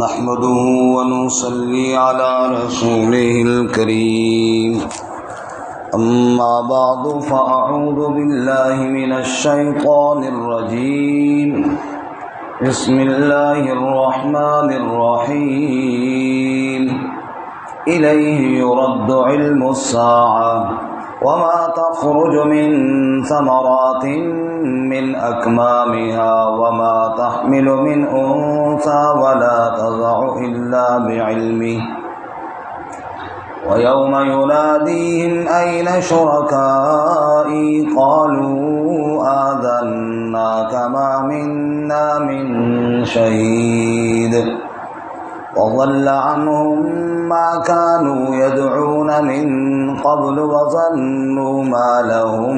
نحمده ونصلي على رسوله الكريم أما بعد فأعوذ بالله من الشيطان الرجيم بسم الله الرحمن الرحيم إليه يرد علم الساعة وما تخرج من ثمرات من أكمامها وما تحمل من أنثى ولا تضع إلا بعلمه ويوم يناديهم أين شركائي قالوا آذناك ما منا من شهيد وضل عنهم ما كانوا يدعون من قبل وظنوا ما لهم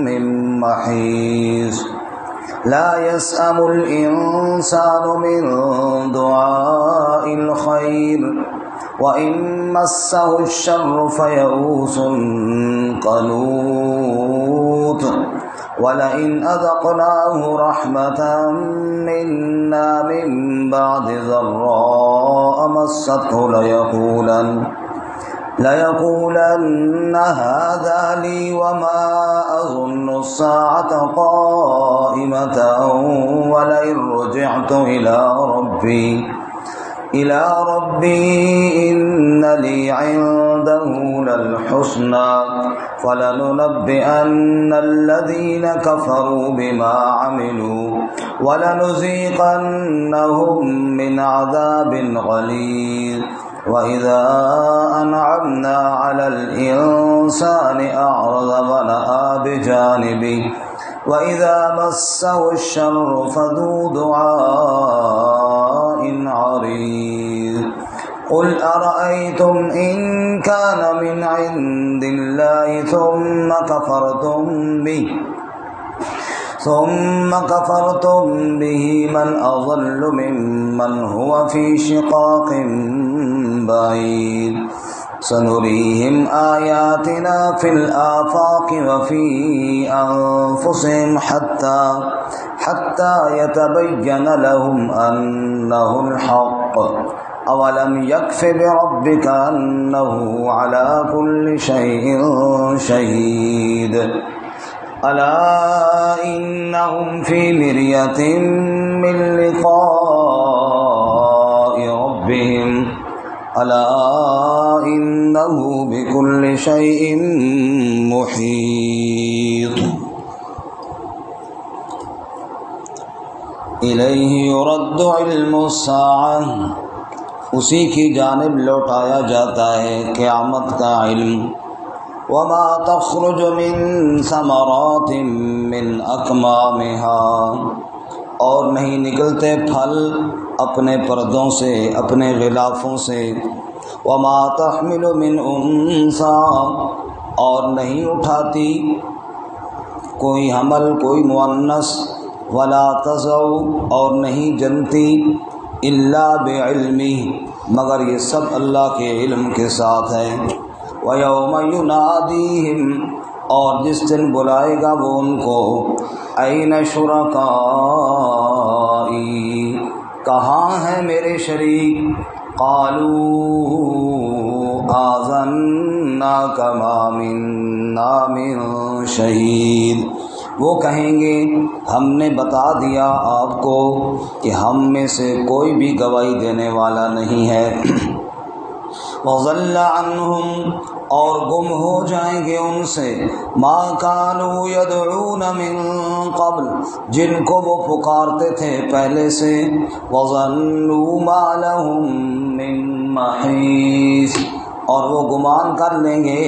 من محيص لا يسأم الإنسان من دعاء الخير وإن مسه الشر فيئوس قنوط ولئن أذقناه رحمة منا من بعد ضراء مسته ليقولن هذا لي وما أظن الساعة قائمة ولئن رجعت إلى ربي إن لي عنده للحسنى فلننبئن الذين كفروا بما عملوا ولنذيقنهم من عذاب غليظ وإذا أنعمنا على الإنسان أعرض ونأى بجانبه وإذا مسه الشر فذو دعاء عريض قل أرأيتم إن كان من عند الله ثم كفرتم به من أضل ممن هو في شقاق بعيد سنريهم آياتنا في الآفاق وفي أنفسهم حتى يتبين لهم أنه الحق أولم يكف بربك أنه على كل شيء شهيد ألا إنهم في مرية من لقاء ربهم ألا إنه بكل شيء محيط إليه يرد علم الساعة اسی کی جانب لوٹایا جاتا ہے قیامت کا علم وما تخرج من ثمرات من اکمامها اور نہیں نکلتے پھل اپنے پردوں سے اپنے غلافوں سے وما تحمل من انثى اور نہیں اٹھاتی کوئی حمل کوئی مؤنث ولا تضع اور نہیں جنتی الا بعلمہ مگر یہ سب اللہ کے علم کے ساتھ ہے وَيَوْمَ يُنَادِيهِمْ اور جس دن بلائے گا وہ ان کو أَيْنَ شُرَكَائِي کہاں ہیں میرے شریک قَالُوا آذَنَّاكَ مَا مِنَّا مِن شَهِيدٍ وہ کہیں گے ہم نے بتا دیا آپ کو کہ ہم میں سے کوئی بھی گواہی دینے والا نہیں ہے وَضَلَّ عَنْهُمْ اور گم ہو جائیں گے ان سے مَا كَانُوا يَدْعُونَ مِن قَبْلِ جن کو وہ پکارتے تھے پہلے سے وَظَنُّوا مَا لَهُم مِّن مَّحِيصٍ اور وہ گمان کر لیں گے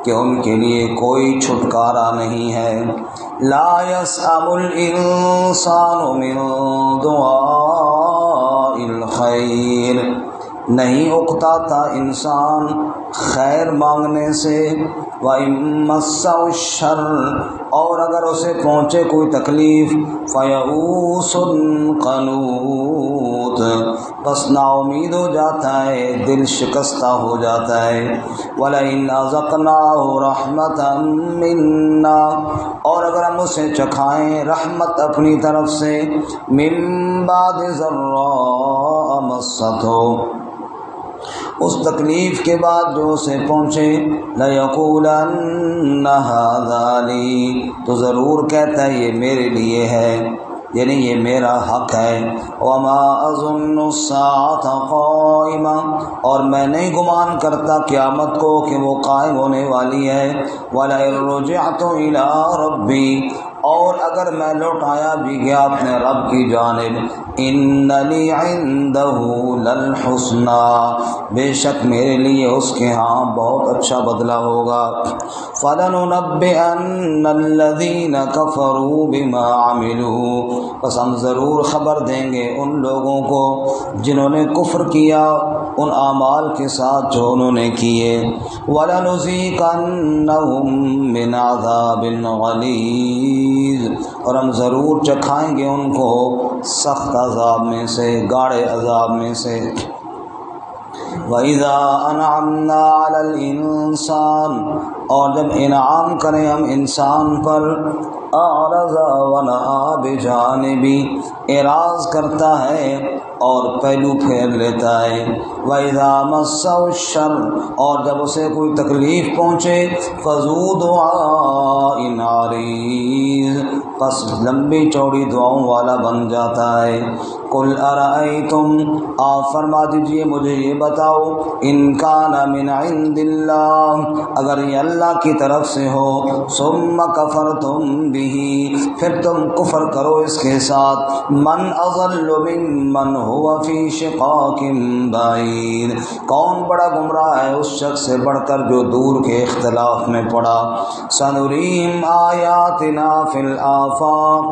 کہ ان کے لیے کوئی چھٹکارا نہیں ہے لا يسأم الإنسان من دعاء الخير نہیں اکتاتا انسان خیر مانگنے سے وَإِن مَّسَّهُ الشَّرُّ اور اگر اسے پہنچے کوئی تکلیف فَيَئُوسٌ قَنُوطٌ بس نا امید ہو جاتا ہے دل شکستہ ہو جاتا ہے وَلَئِنْ أَذَقْنَاهُ رَحْمَةً مِنَّا اور اگر ہم اسے چکھائیں رحمت اپنی طرف سے من بعد ضراء مست ہو، اس تکلیف کے بعد جو اسے پہنچے، لَيَقُولَنَّ هَذَا لِي، تو ضرور کہتا ہے یہ میرے لیے ہے، یعنی یہ میرا حق ہے۔ وَمَا أَظُنُّ السَّاعَةَ قَائِمَةً، اور میں نہیں گمان کرتا قیامت کو کہ وہ قائم ہونے والی ہے۔ وَلَئِن رُجِعْتُ إِلَىٰ رَبِّي، اور اگر میں لوٹایا بھی گیا اپنے رب کی جانب، ان لی عندہ للحسنی، بے شک میرے لیے اس کے ہاں بہت اچھا بدلہ ہوگا۔ فلننبئن الذین کفروا بما عملوا، بس ہم ضرور خبر دیں گے ان لوگوں کو جنہوں نے کفر کیا ان اعمال کے ساتھ جو انہوں نے کیے۔ وَلَنُذِيقَنَّهُم مِّنْ عَذَابٍ غَلِيظٍ، اور ہم ضرور چکھائیں گے ان کو سخت عذاب میں سے، گاڑے عذاب میں سے۔ وَإِذَا أَنْعَمْنَا عَلَى الْإِنسَانِ، اور جب انعام کریں ہم انسان پر، أَعْرَضَ وَنَأَىٰ بِجَانِبِهِ، اعراض کرتا ہے اور پہلو پھیر لیتا ہے۔ وَإِذَا مَسَّهُ الشَّرُّ، اور جب اسے کوئی تکلیف پہنچے، فَذُو دُعَاءٍ عَرِيضٍ، پس لمبی چوڑی دعاؤں والا بن جاتا ہے۔ قُلْ أَرَأَيْتُمْ، آپ فرما دیجئے مجھے یہ بتاؤ، إِن كَانَ مِنْ عِنْدِ اللَّهِ، اگر یہ اللہ کی طرف سے ہو، ثُمَّ كَفَرْتُمْ بِهِ، پھر تم کفر کرو اس کے ساتھ، مَنْ أَضَلُّ مِمَّنْ هُوَ فِي شِقَاقٍ بَعِيدٍ، کون بڑا گمراہ ہے اس شخص سے بڑھ کر جو دور کے اختلاف میں پڑا۔ سَنُرِيهِمْ آيَاتِنَا فِي الْآفَاقِ،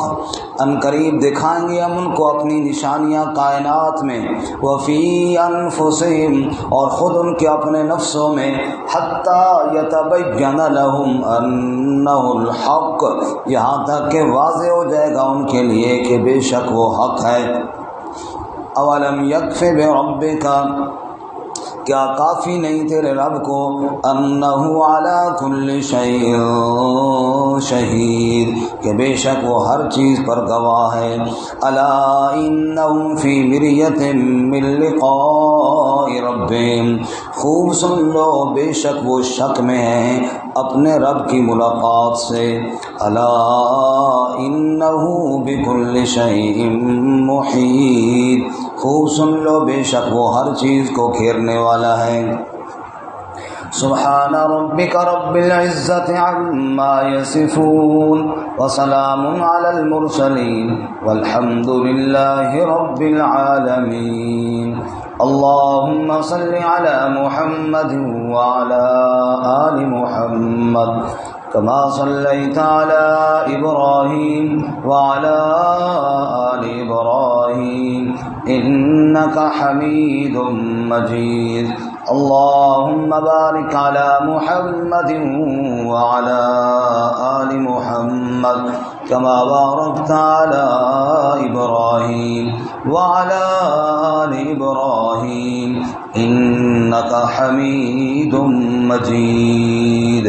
ان قریب دکھائیں گے ہم ان کو اپنی نشانیاں کائنات میں، وفی انفسہم، اور خود ان کے اپنے نفسوں میں، حتی یتبین لہم انہ الحق، یہاں تک کہ واضح ہو جائے گا ان کے لیے کہ بے شک وہ حق ہے۔ اولم یکف بربک، کیا کافی نہیں تیرے رب کو، انہ علی کل شیء شہید، کہ بے شک وہ ہر چیز پر گواہ ہے۔ الا انہم فی مریۃ من لقاء ربہم، خوب سن لو بے شک وہ شک میں ہیں اپنے رب کی ملاقات سے۔ الا انہ بکل شیء محیط، خوب سن لو بے شک وہ ہر چیز کو گھیرنے والا ہے۔ سبحان ربک رب العزت عما یصفون، وسلام علی المرسلین، والحمد للہ رب العالمین۔ اللہم صل علی محمد وعلی آل محمد، كما صليت على إبراهيم وعلى آل إبراهيم إنك حميد مجيد۔ اللهم بارك على محمد وعلى آل محمد كما باركت على إبراهيم وعلى آل إبراهيم إنك حميد مجيد۔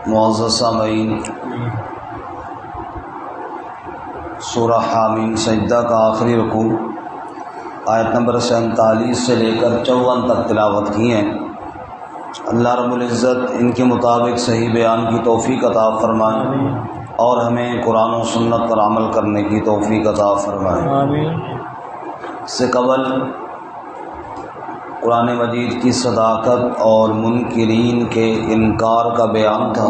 معزز سامعین، سورہ حامیم سجدہ کا آخری رکوع آیت نمبر 47 سے لے کر 54 تک تلاوت کی ہیں۔ اللہ رب العزت ان کے مطابق صحیح بیان کی توفیق عطا فرمائے اور ہمیں قرآن و سنت پر عمل کرنے کی توفیق عطا فرمائے۔ اس سے قبل قرآن مجید کی صداقت اور منکرین کے انکار کا بیان تھا۔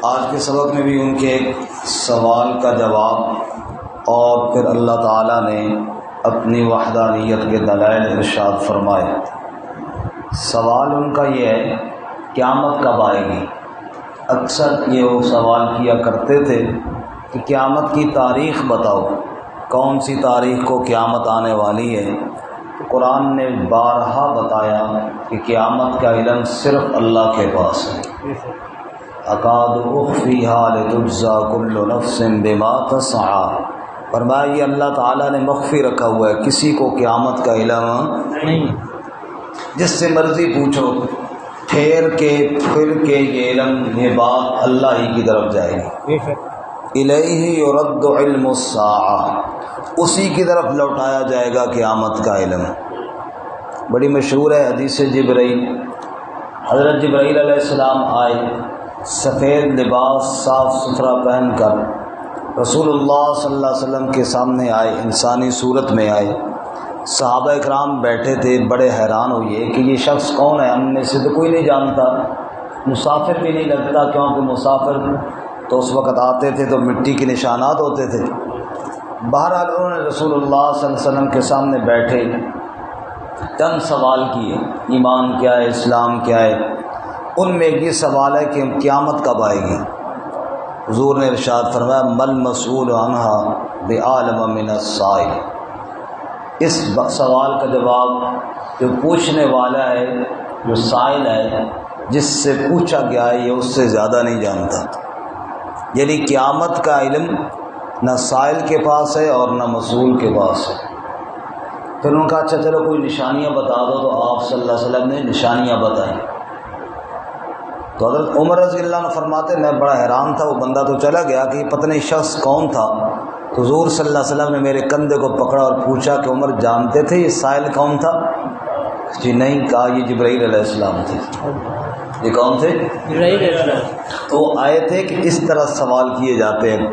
آج کے سبق میں بھی ان کے ایک سوال کا جواب اور پھر اللہ تعالیٰ نے اپنی وحدانیت کے دلائل ارشاد فرمائے۔ سوال ان کا یہ ہے قیامت کب آئے گی۔ اکثر یہ وہ سوال کیا کرتے تھے کہ قیامت کی تاریخ بتاؤ، کون سی تاریخ کو قیامت آنے والی ہے۔ قرآن نے بارہا بتایا کہ قیامت کا علم صرف اللہ کے پاس ہے۔ اکاد اخفیہا لتجزا کل نفس بما تسعی، فرمایا یہ اللہ تعالیٰ نے مخفی رکھا ہوا ہے، کسی کو قیامت کا علم نہیں، جس سے مرضی پوچھو پھر کے یہ علم یہ بات اللہ ہی کی طرف جائے گی. الیہ یرد علم الساعہ، اسی کی طرف لوٹایا جائے گا قیامت کا علم. بڑی مشہور ہے حدیث جبرائیل. حضرت جبرائیل علیہ السلام آئے، سفید لباس صاف ستھرا پہن کر رسول اللہ صلی اللہ علیہ وسلم کے سامنے آئے، انسانی صورت میں آئے. صحابہ اکرام بیٹھے تھے، بڑے حیران ہوئے کہ یہ شخص کون ہے، ہم میں سے تو کوئی نہیں جانتا، مسافر بھی نہیں لگتا، کیونکہ مسافر تو اس وقت آتے تھے تو مٹی کے نشانات ہوتے تھے. بہرحال انہوں نے رسول اللہ صلی اللہ علیہ وسلم کے سامنے بیٹھے چند سوال کیے، ایمان کیا ہے، اسلام کیا ہے. ان میں یہ سوال ہے کہ قیامت کب آئے گی. حضور نے ارشاد فرمایا مل مسئول عنہا بعالم من السائل. اس سوال کا جواب جو پوچھنے والا ہے، جو سائل ہے، جس سے پوچھا گیا ہے، یہ اس سے زیادہ نہیں جانتا. یعنی قیامت کا علم نہ سائل کے پاس ہے اور نہ مسئول کے پاس ہے. پھر انہوں نے کہا اچھا چلو کوئی نشانیاں بتا دو، تو آپ صلی اللہ علیہ وسلم نے نشانیاں بتائیں. تو حضرت عمر رضی اللہ عنہ فرماتے میں بڑا حیران تھا، وہ بندہ تو چلا گیا کہ پتہ نہیں شخص کون تھا. تو حضور صلی اللہ علیہ وسلم نے میرے کندھے کو پکڑا اور پوچھا کہ عمر جانتے تھے یہ سائل کون تھا؟ جی نہیں. کہا یہ جبرائیل علیہ السلام تھے. یہ کون تھے؟ جبرائیل علیہ السلام. تو وہ آئے تھے کہ اس طرح سوال کیے جاتے ہیں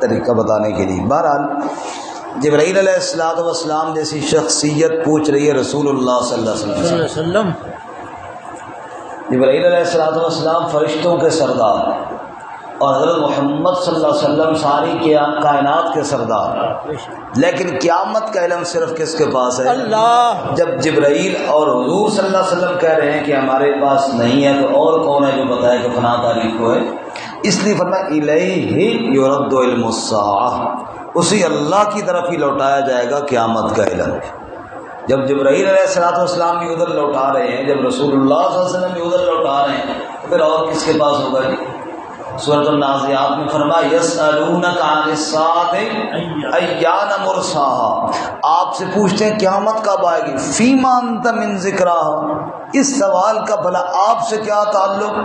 طریقہ بتانے کے لیے. بہرحال جبرائیل علیہ السلام جیسی شخصیت پوچھ رہی ہے رسول اللہ صلی اللہ علیہ وسلم. جبرائیل علیہ السلام فرشتوں کے سردار اور حضرت محمد صلی اللہ علیہ وسلم ساری کائنات کے سردار. لیکن قیامت کا علم صرف کس کے پاس ہے؟ اللہ. جب جبرائیل اور حضور صلی اللہ علیہ وسلم کہہ رہے ہیں کہ ہمارے پاس نہیں ہے، تو اور کون ہے جو بتائے کہ فلاں تاریخ کو ہے؟ اس لیے فرمایا الیہ یرد علم الساعہ، اسی اللہ کی طرف ہی لوٹایا جائے گا قیامت کا علم. جب جبرائیل علیہ السلام بھی ادھر لوٹا رہے ہیں، جب رسول اللہ صلی اللہ علیہ وسلم بھی ادھر لوٹا رہے ہیں، تو پھر اور کس کے پاس ہوگا جی؟ سورۃ النازعات میں فرمایا یسألونک عن الساعۃ ایان مرساہا، آپ سے پوچھتے ہیں قیامت کب آئے گی، فیما انت من ذکراہا، اس سوال کا بھلا آپ سے کیا تعلق؟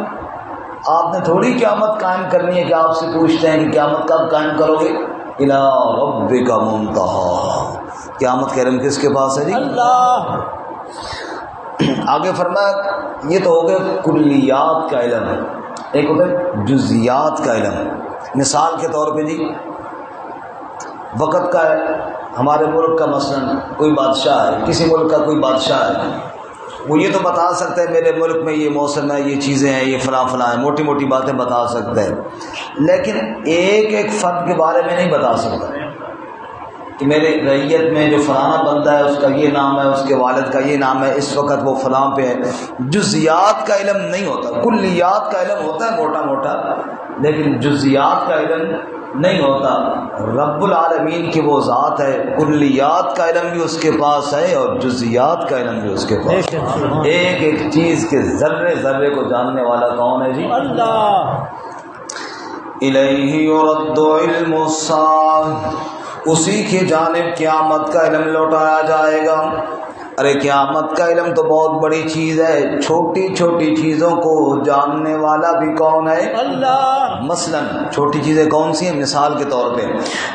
آپ نے تھوڑی قیامت قائم کرنی ہے کہ آپ سے پوچھتے ہیں کہ قیامت کب قائم کرو گے. الی ربک منتہا، قیامت کا علم کس کے پاس ہے جی؟ اللہ. آگے فرمایا یہ تو ہو گئے کلیات کا علم، ایک ہوتا ہے جزیات کا علم. مثال کے طور پہ جی وقت کا ہے، ہمارے ملک کا مثلا کوئی بادشاہ ہے، کسی ملک کا کوئی بادشاہ ہے، وہ یہ تو بتا سکتا ہے میرے ملک میں یہ موسم ہے، یہ چیزیں ہیں، یہ فلاں فلاں ہیں، موٹی موٹی باتیں بتا سکتا ہے، لیکن ایک ایک فرد کے بارے میں نہیں بتا سکتا کہ میرے رعیت میں جو فلانا بندہ ہے اس کا یہ نام ہے، اس کے والد کا یہ نام ہے، اس وقت وہ فلاں پہ ہے. جزیات کا علم نہیں ہوتا. کلیات کا علم ہوتا ہے موٹا موٹا، لیکن جزیات کا علم نہیں ہوتا. رب العالمین کی وہ ذات ہے، کلیات کا علم بھی اس کے پاس ہے اور جزیات کا علم بھی اس کے پاس ہے. ایک ایک چیز کے ذرے ذرے کو جاننے والا کون ہے جی؟ اللہ. الیہ یرد علم الساعہ، اسی کی جانب قیامت کا علم لوٹایا جائے گا. ارے قیامت کا علم تو بہت بڑی چیز ہے، چھوٹی چھوٹی چیزوں کو جاننے والا بھی کون ہے؟ اللہ. مثلا چھوٹی چیزیں کون سی ہیں؟ مثال کے طور پہ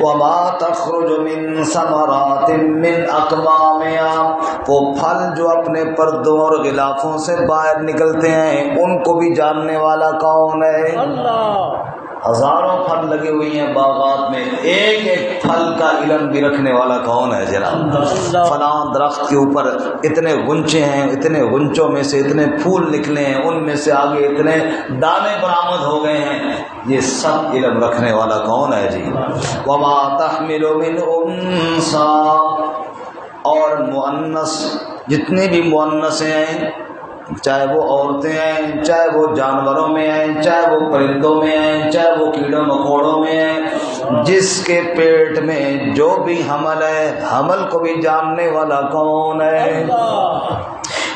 وَمَا تَخْرُجُ مِن ثَمَرَاتٍ مِّنْ أَكْمَامِهَا، وہ پھل جو اپنے پردوں اور غلافوں سے باہر نکلتے ہیں ان کو بھی جاننے والا کون ہے؟ اللہ. ہزاروں پھل لگے ہوئے ہیں باغات میں، ایک ایک پھل کا علم بھی رکھنے والا کون ہے جناب؟ فلاں درخت کے اوپر اتنے غنچے ہیں، اتنے غنچوں میں سے اتنے پھول نکلے ہیں، ان میں سے آگے اتنے دانے برآمد ہو گئے ہیں، یہ سب علم رکھنے والا کون ہے جی؟ وما تحمل من انثى، اور مؤنث جتنے بھی مؤنثیں ہیں، چاہے وہ عورتیں ہیں، چاہے وہ جانوروں میں ہیں، چاہے وہ پرندوں میں ہیں، چاہے وہ کیڑوں مکوڑوں میں ہیں، جس کے پیٹ میں جو بھی حمل ہے، حمل کو بھی جاننے والا کون ہے؟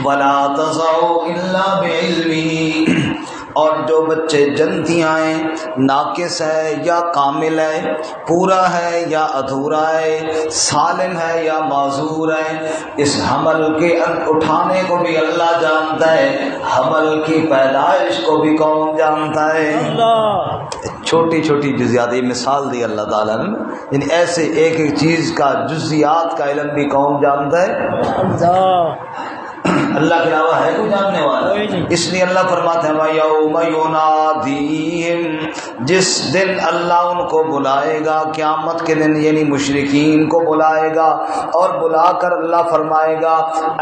وَلَا تَضَعُ إِلَّا بِعِلْمِهِ، اور جو بچے جنتیاں ہیں، ناقص ہے یا کامل ہے، پورا ہے یا ادھورا ہے، سالم ہے یا معذور ہے، اس حمل کے اٹھانے کو بھی اللہ جانتا ہے، حمل کی پیدائش کو بھی کون جانتا ہے؟ چھوٹی چھوٹی جزیات، یہ مثال دی اللہ تعالیٰ نے، یعنی ایسے ایک ایک چیز کا جزیات کا علم بھی کون جانتا ہے؟ اللہ کے علاوہ ہے کوئی جاننے والا؟ اس لیے اللہ فرماتے ہیں وَيَوْمَ يُنَادِيهِمْ، جس دن اللہ ان کو بلائے گا، قیامت کے دن، یعنی مشرکین کو بلائے گا، اور بلا کر اللہ فرمائے گا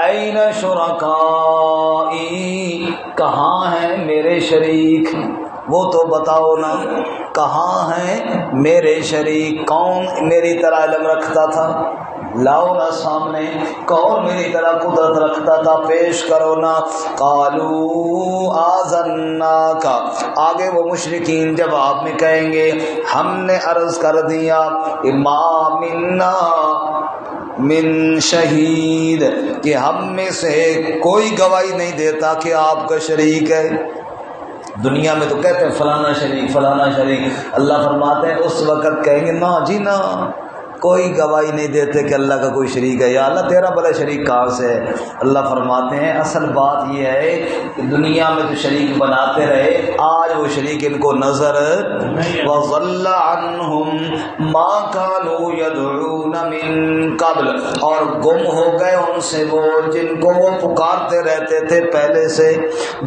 اَيْنَ شُرَكَائِي، کہاں ہیں میرے شریک؟ وہ تو بتاؤ نا، کہاں ہیں میرے شریک؟ کون میری طرح علم رکھتا تھا؟ لاؤ نا سامنے، کون میری طرح قدرت رکھتا تھا؟ پیش کرو نا۔ قالوا آذناک، آگے وہ مشرکین جواب میں کہیں گے ہم نے عرض کر دیا ما منا من شہید، کہ ہم میں سے کوئی گواہی نہیں دیتا کہ آپ کا شریک ہے۔ دنیا میں تو کہتے ہیں فلانا شریک فلانا شریک، اللہ فرماتے ہیں اس وقت کہیں گے نا جی نا، کوئی گواہی نہیں دیتے کہ اللہ کا کوئی شریک ہے۔ یا اللہ تیرا بھلا شریک کہاں سے ہے؟ اللہ فرماتے ہیں اصل بات یہ ہے کہ دنیا میں تو شریک بناتے رہے، آج وہ شریک ان کو نظر وَضَلَّ عَنْهُمْ مَا كَانُوا يَدْعُونَ مِن قَبْلُ، اور گم ہو گئے ان سے وہ جن کو وہ پکارتے رہتے تھے پہلے سے۔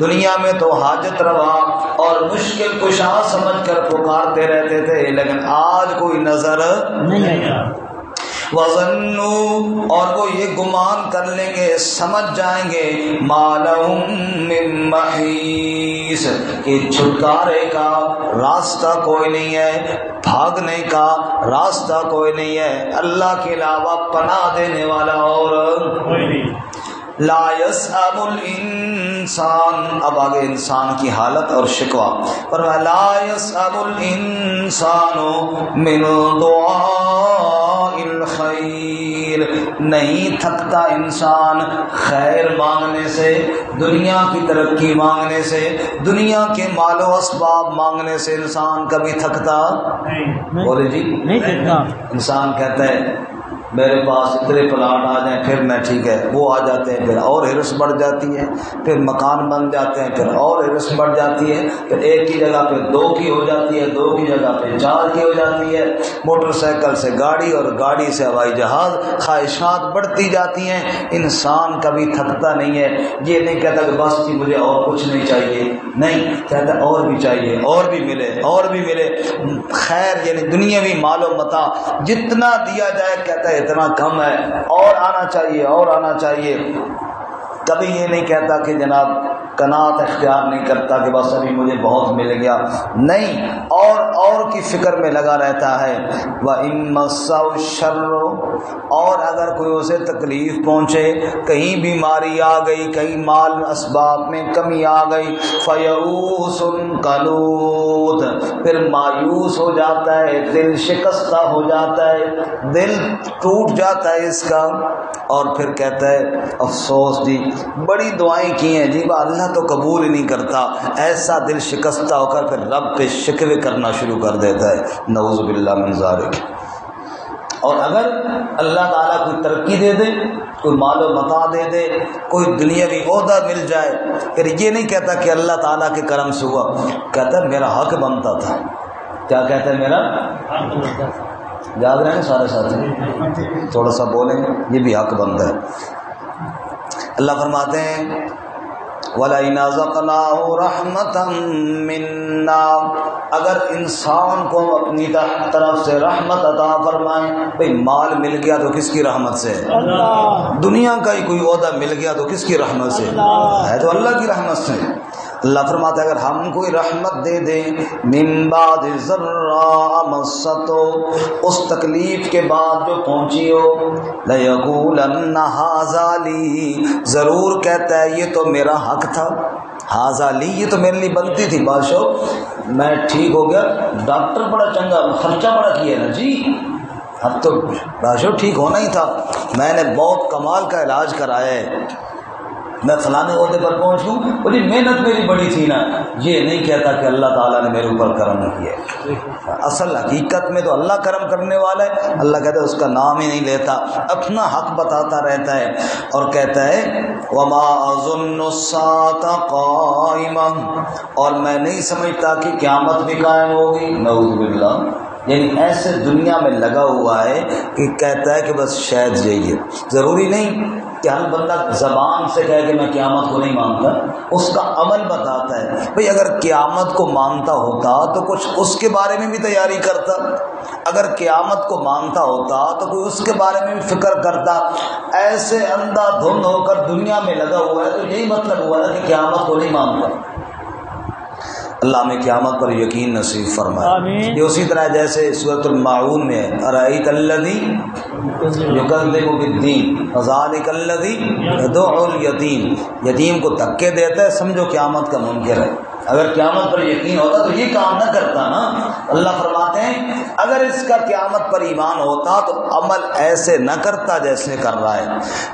دنیا میں تو حاجت روا اور مشکل کشا سمجھ کر پکارتے رہتے تھے، لیکن آج کوئی نظر نہیں آیا۔ وَظَنُّوا، اور وہ یہ گمان کر لیں گے، سمجھ جائیں گے مَا لَهُم مِّن مَّحِيصٍ، کہ چھٹکارے کا راستہ کوئی نہیں ہے، بھاگنے کا راستہ کوئی نہیں ہے، اللہ کے علاوہ پناہ دینے والا اور کوئی نہیں۔ لا يسأم الانسان، اب آگے انسان کی حالت اور شکوہ، پر لا يسأم الانسان من دعاء الخیر، نہیں تھکتا انسان خیر مانگنے سے، دنیا کی ترقی مانگنے سے، دنیا کے مال و اسباب مانگنے سے انسان کبھی تھکتا نہیں؟ بولے جی نہیں تھکتا۔ انسان کہتا ہے میرے پاس اتنے پلاٹ آ جائیں پھر میں ٹھیک ہے، وہ آ جاتے ہیں، پھر اور ہرس بڑھ جاتی ہے، پھر مکان بن جاتے ہیں، پھر اور ہرس بڑھ جاتی ہے، پھر ایک کی جگہ پہ دو کی ہو جاتی ہے، دو کی جگہ پہ چار کی ہو جاتی ہے، موٹر سائیکل سے گاڑی اور گاڑی سے ہوائی جہاز، خواہشات بڑھتی جاتی ہیں۔ انسان کبھی تھکتا نہیں ہے، یہ نہیں کہتا کہ بس جی مجھے اور کچھ نہیں چاہیے، نہیں کہتا اور بھی چاہیے، اور بھی ملے، اور بھی ملے، خیر یعنی دنیاوی مال و متاع جتنا دیا جائے کہتا ہے اتنا کم ہے، اور آنا چاہیے، اور آنا چاہیے۔ کبھی یہ نہیں کہتا کہ جناب قناعت اختیار نہیں کرتا کہ بس ابھی مجھے بہت مل گیا، نہیں، اور کی فکر میں لگا رہتا ہے۔ وَإِن مَّسَّهُ الشَّرُّ، اور اگر کوئی اسے تکلیف پہنچے، کہیں بیماری آ گئی، کہیں مال اسباب میں کمی آ گئی، فَيَئُوسٌ قَنُوطٌ، پھر مایوس ہو جاتا ہے، دل شکستہ ہو جاتا ہے، دل ٹوٹ جاتا ہے اس کا، اور پھر کہتا ہے افسوس جی بڑی دعائیں کی ہیں جی اللہ تو قبول ہی نہیں کرتا، ایسا دل شکستہ ہو کر پھر رب پہ شکوے کرنا شروع کر دیتا ہے، نعوذ باللہ من ذالک۔ اور اگر اللہ تعالیٰ کوئی ترقی دے دے، کوئی مال و متاع دے دے، کوئی دنیاوی عہدہ مل جائے، پھر یہ نہیں کہتا کہ اللہ تعالیٰ کے کرم سے ہوا، کہتا ہے میرا حق بنتا تھا۔ کیا کہتا ہے؟ میرا حق بنتا تھا۔ یاد رہے سارے ساتھی، تھوڑا سا بولیں، یہ بھی حق بنتا ہے۔ اللہ فرماتے ہیں وَلَئِنْ أَذَقْنَاهُ رَحْمَةً مِنَّا، اگر انسان کو اپنی طرف سے رحمت عطا فرمائیں، بھئی مال مل گیا تو کس کی رحمت سے؟ اللہ۔ دنیا کا ہی کوئی عہدہ مل گیا تو کس کی رحمت سے؟ ہے تو اللہ کی رحمت سے۔ اللہ فرماتا ہے اگر ہم کوئی رحمت دے دیں، من بعد ضراء مَسَّتْهُ، اس تکلیف کے بعد جو پہنچی ہو، لَيَقُولَنَّ هَٰذَا لِي، ضرور کہتا ہے یہ تو میرا حق تھا، هَٰذَا لِي، یہ تو میرے لیے بنتی تھی، بادشاہ میں ٹھیک ہو گیا، ڈاکٹر بڑا چنگا، خرچہ بڑا کیا نا جی، اب تو بادشاہ ٹھیک ہونا ہی تھا، میں نے بہت کمال کا علاج کرایا ہے، میں فلانے عہدے پر پہنچوں، بڑی محنت میری بڑی تھی نا، یہ نہیں کہتا کہ اللہ تعالیٰ نے میرے اوپر کرم کیا۔ اصل حقیقت میں تو اللہ کرم کرنے والا ہے، اللہ کہتا ہے اس کا نام ہی نہیں لیتا، اپنا حق بتاتا رہتا ہے اور کہتا ہے وما اظن الساعة قائمة، اور میں نہیں سمجھتا کہ قیامت بھی قائم ہوگی، نعوذ باللہ۔ یعنی ایسے دنیا میں لگا ہوا ہے کہ کہتا ہے کہ بس شاید جائیے، ضروری نہیں کہ ہر بندہ زبان سے کہے کہ میں قیامت کو نہیں مانتا، اس کا عمل بتاتا ہے۔ بھئی اگر قیامت کو مانتا ہوتا تو کچھ اس کے بارے میں بھی تیاری کرتا، اگر قیامت کو مانتا ہوتا تو کوئی اس کے بارے میں بھی فکر کرتا۔ ایسے اندھا دھند ہو کر دنیا میں لگا ہوا ہے تو یہی مطلب ہوا ہے کہ قیامت کو نہیں مانتا۔ اللہ ہمیں قیامت پر یقین نصیب فرمائے۔ یہ اسی طرح جیسے سورۃ الماعون میں ہے ارأیت الذی یکذب بالدین فذلک الذی یدع الیتیم، یتیم کو دھکے دیتا ہے، سمجھو قیامت کا منکر ہے۔ اگر قیامت پر یقین ہوتا تو یہ کام نہ کرتا نا۔ اللہ فرماتے ہیں اگر اس کا قیامت پر ایمان ہوتا تو عمل ایسے نہ کرتا جیسے کر رہا ہے۔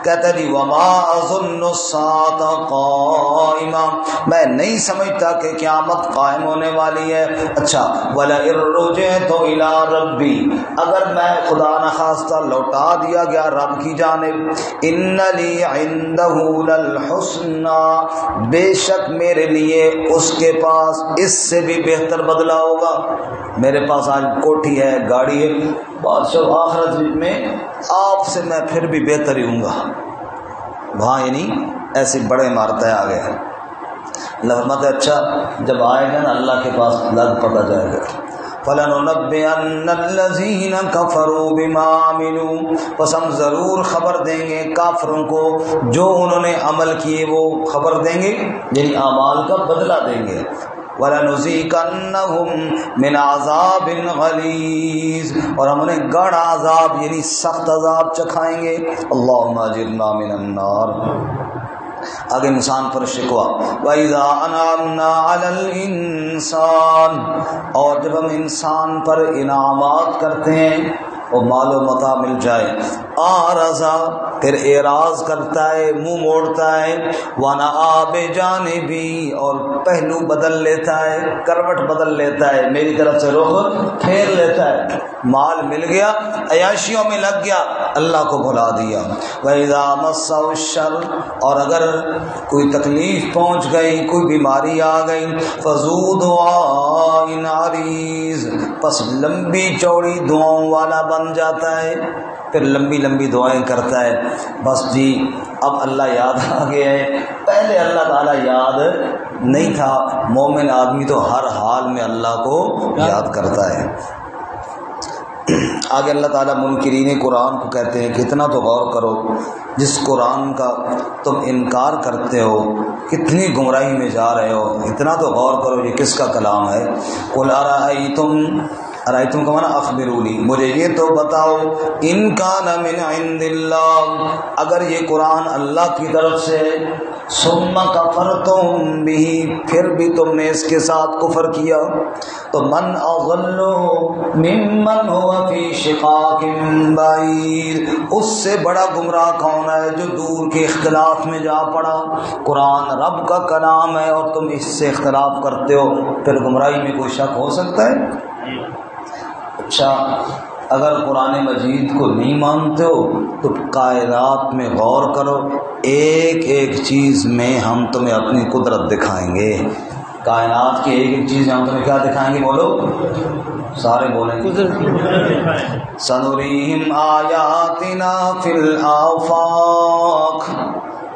کہتا ہے جی وما اظن الساعة قائمہ، میں نہیں سمجھتا کہ قیامت قائم ہونے والی ہے۔ اچھا وَلَئِن رُجِعْتُ إِلَىٰ رَبِّي، اگر میں خدا نخواستہ لوٹا دیا گیا رب کی جانب، إِنَّ لِي عِندَهُ لَلْحُسْنَىٰ، بے شک میرے لیے اس کے پاس اس سے بھی بہتر بدلہ ہوگا۔ میرے پاس آج کوٹھی ہے، گاڑی ہے، بادشاہ آخرت میں آپ سے میں پھر بھی بہتر ہی ہوں گا وہاں، یعنی ایسی بڑے عمارتیں آ گئے۔ اللہ فرماتا ہے اچھا جب آئے گا نا اللہ کے پاس لگ پتہ جائے گا۔ فَلَنُنَبِّئَنَّ الَّذِينَ كَفَرُوا بِمَا عَمِلُوا، پس ہم ضرور خبر دیں گے کافروں کو جو انہوں نے عمل کیے، وہ خبر دیں گے یعنی اعمال کا بدلہ دیں گے۔ وَلَنُذِيقَنَّهُمْ مِنْ عَذَابٍ غَلِيظٍ، اور ہم انہیں گاڑھا عذاب یعنی سخت عذاب چکھائیں گے۔ اللہم اجرنا من النار۔ آگے انسان پر شکوہ وَإِذَا أَنْعَمْنَا عَلَى الْإِنسَانِ، اور جب ہم انسان پر انعامات کرتے ہیں وہ مال و متاع مل جائے، آرزا پھر اعراض کرتا ہے، منہ موڑتا ہے، وَنَأَىٰ بِجَانِبِهِ، اور پہلو بدل لیتا ہے، کروٹ بدل لیتا ہے، میری طرف سے رخ پھیر لیتا ہے۔ مال مل گیا، عیاشیوں میں لگ گیا، اللہ کو بھلا دیا۔ وَإِذَا مَسَّهُ الشَّرُّ، اور اگر کوئی تکلیف پہنچ گئی، کوئی بیماری آ گئی، فَذُو دُعَاءٍ عَرِيضٍ، پس لمبی چوڑی دعاؤں والا بن جاتا ہے، پھر لمبی لمبی دعائیں کرتا ہے۔ بس جی اب اللہ یاد آ گیا ہے، پہلے اللہ تعالیٰ یاد نہیں تھا۔ مومن آدمی تو ہر حال میں اللہ کو یاد کرتا ہے۔ آگے اللہ تعالیٰ منکرین قرآن کو کہتے ہیں کتنا تو غور کرو، جس قرآن کا تم انکار کرتے ہو کتنی گمراہی میں جا رہے ہو، اتنا تو غور کرو یہ کس کا کلام ہے۔ قُلْ ارأیتم کا معنی اخبرونی، مجھے یہ تو بتاؤ، ان کان من عند اللہ، اگر یہ قرآن اللہ کی طرف سے، ثم کفرتم بہ، پھر بھی تم نے اس کے ساتھ کفر کیا، تو من اضل ممن هو فی شقاق بعید، اس سے بڑا گمراہ کون ہے جو دور کے اختلاف میں جا پڑا۔ قرآن رب کا کلام ہے اور تم اس سے اختلاف کرتے ہو، پھر گمراہی میں کوئی شک ہو سکتا ہے؟ اچھا اگر قرآن مجید کو نہیں مانتے ہو تو کائنات میں غور کرو، ایک ایک چیز میں ہم تمہیں اپنی قدرت دکھائیں گے۔ کائنات کی ایک ایک چیز میں ہم تمہیں کیا دکھائیں گے؟ بولو، سارے بولیں گے۔ سنريهم آیاتنا فی الآفاق،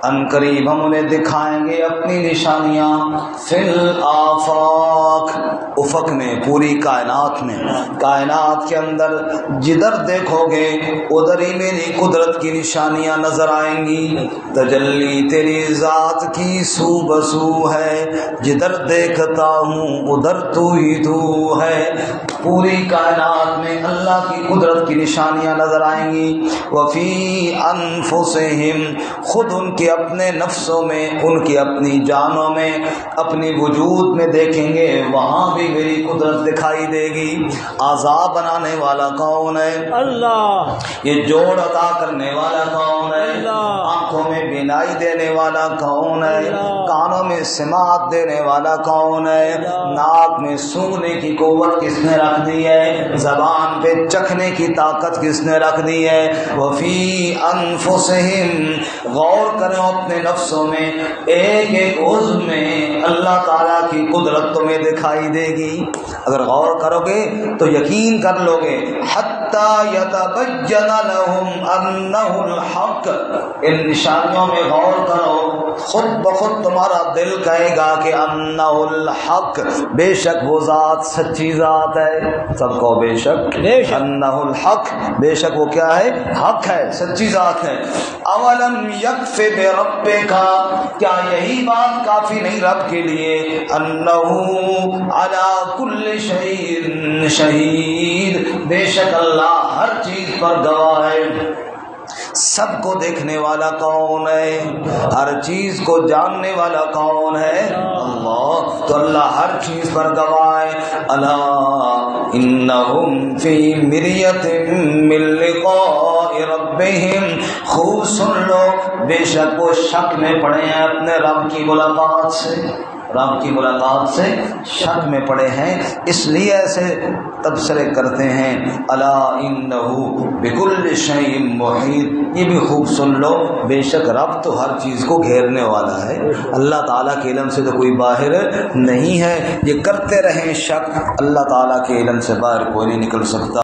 ان قریب ہم انہیں دکھائیں گے اپنی نشانیاں، فی الآفاق، افق میں، پوری کائنات میں، کائنات کے اندر جدھر دیکھو گے ادھر ہی میری قدرت کی نشانیاں نظر آئیں گی۔ تجلی تیری ذات کی سو بسو ہے، جدھر دیکھتا ہوں ادھر تو ہی تو ہے۔ پوری کائنات میں اللہ کی قدرت کی نشانیاں نظر آئیں گی۔ وفی انفسہم، خود ان کے اپنے نفسوں میں، ان کی اپنی جانوں میں، اپنی وجود میں دیکھیں گے، وہاں بھی میری قدرت دکھائی دے گی۔ عذاب بنانے والا کون ہے؟ اللہ۔ یہ جوڑ عطا کرنے والا کون ہے؟ اللہ۔ آنکھوں میں بینائی دینے والا کون ہے؟ اللہ۔ کانوں میں سماعت دینے والا کون ہے؟ اللہ۔ ناک میں سونگنے کی قوت کس نے رکھ دی ہے؟ زبان پہ چکھنے کی طاقت کس نے رکھ دی ہے؟ وفی انفسہم، غور کرو اپنے نفسوں میں، ایک ایک عضو میں اللہ تعالیٰ کی قدرت تمہیں دکھائی دے گی۔ اگر غور کرو گے تو یقین کر لو گے، حتی یتبین لہم انہ الحق، ان نشانیوں میں غور کرو، خود بخود تمہارا دل کہے گا کہ انہ الحق، بے شک وہ ذات سچی ذات ہے۔ سب کو بے شک انہ الحق، بے شک وہ کیا ہے؟ حق ہے، سچی ذات ہے۔ اولم یکف بربک، کیا یہی بات کافی نہیں رب کے لیے؟ انہ علی کل شیء شہید، بے شک اللہ ہر چیز پر گواہ ہے۔ سب کو دیکھنے والا کون ہے؟ ہر چیز کو جاننے والا کون ہے؟ اللہ۔ تو اللہ ہر چیز پر گواہ ہے۔ الا انہم فی مریۃ من لقاء ربہم، خوب سن لو، بے شک وہ شک میں پڑے ہیں اپنے رب کی ملاقات سے، رب کی ملاقات سے شک میں پڑے ہیں، اس لیے ایسے تبصرے کرتے ہیں۔ الا انہ بکل شیء محیط، یہ بھی خوب سن لو، بے شک رب تو ہر چیز کو گھیرنے والا ہے، اللہ تعالیٰ کے علم سے تو کوئی باہر نہیں ہے۔ یہ کرتے رہیں شک، اللہ تعالیٰ کے علم سے باہر کوئی نہیں نکل سکتا۔